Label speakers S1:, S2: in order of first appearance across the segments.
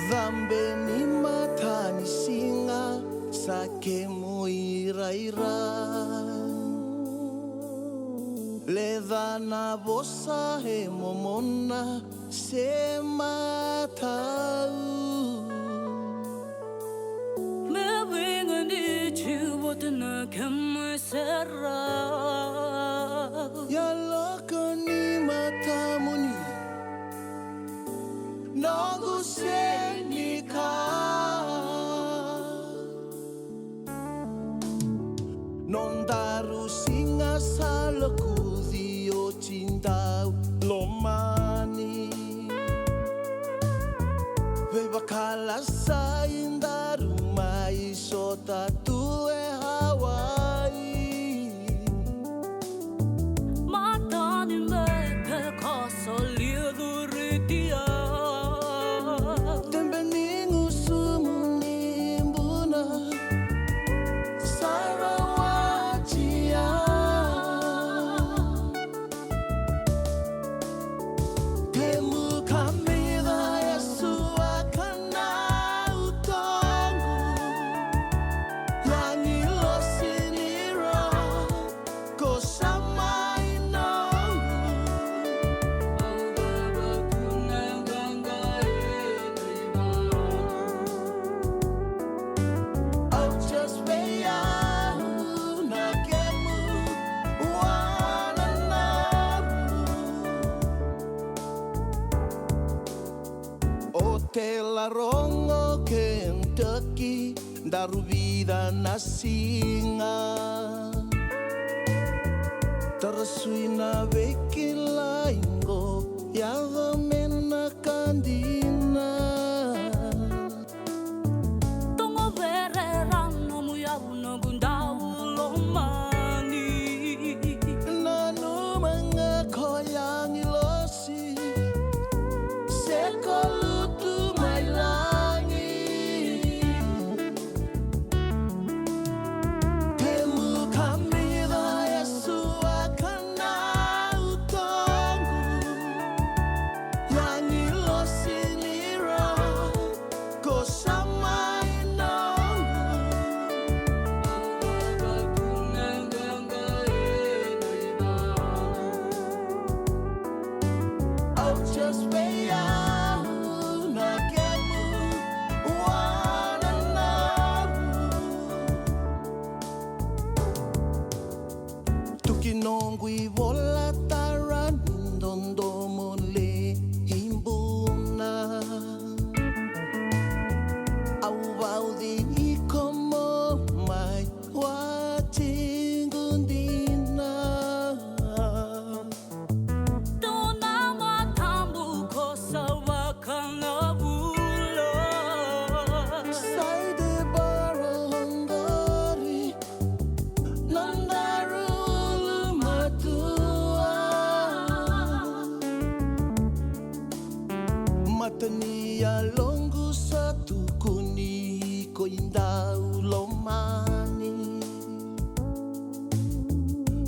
S1: Dhambi matani singa sake muiraira Ledana bosa he momona se matau
S2: Me winga ni chubotna kemasera
S1: Ya lokani matamuni Nogu senika Nondaru singa salakuzi o cintau lomani Bebakala saindaru mai sota tue Hawaii
S2: Matani me ke koso liaduritia
S1: Tela rongo Kentucky daru vida na singa Tersuina vekila ingo Yaga mena kandina
S2: Tongo vere rano muyabu no gundau lomani
S1: Nanu mga koyang ilosi Sekolu Nongui vola taran dondo mole himbuna Au vau di como mai watingundina
S2: Dona matambu kosa wakana bula
S1: Sai de barondori Nandaru Matania longu satu kuni ko indau lomani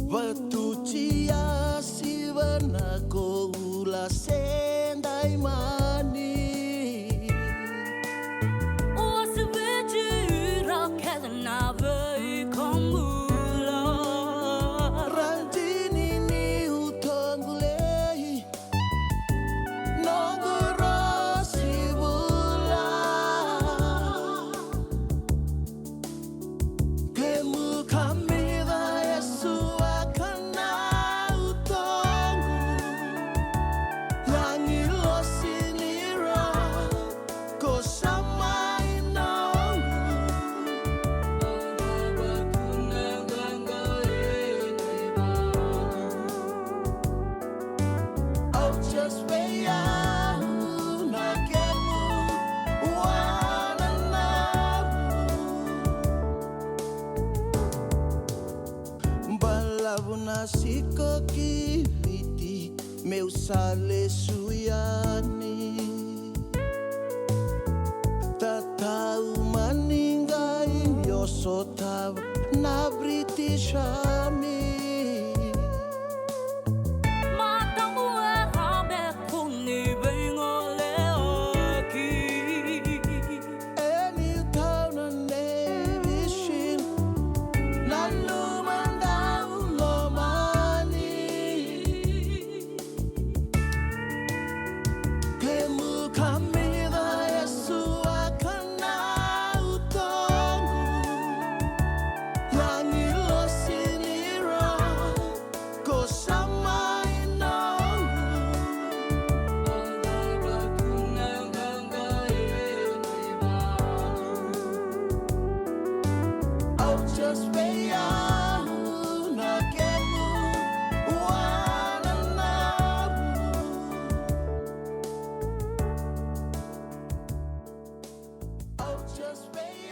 S1: Vatu cia sivana ko ula sendai mani
S2: Oasveji rakena vei komula
S1: Rantini ni utangulei Nogu Siko kiviti meu sale suyani Tatau maningai yosotav na Britishami
S2: Matamu e rabe kuni bengo leoki
S1: just fade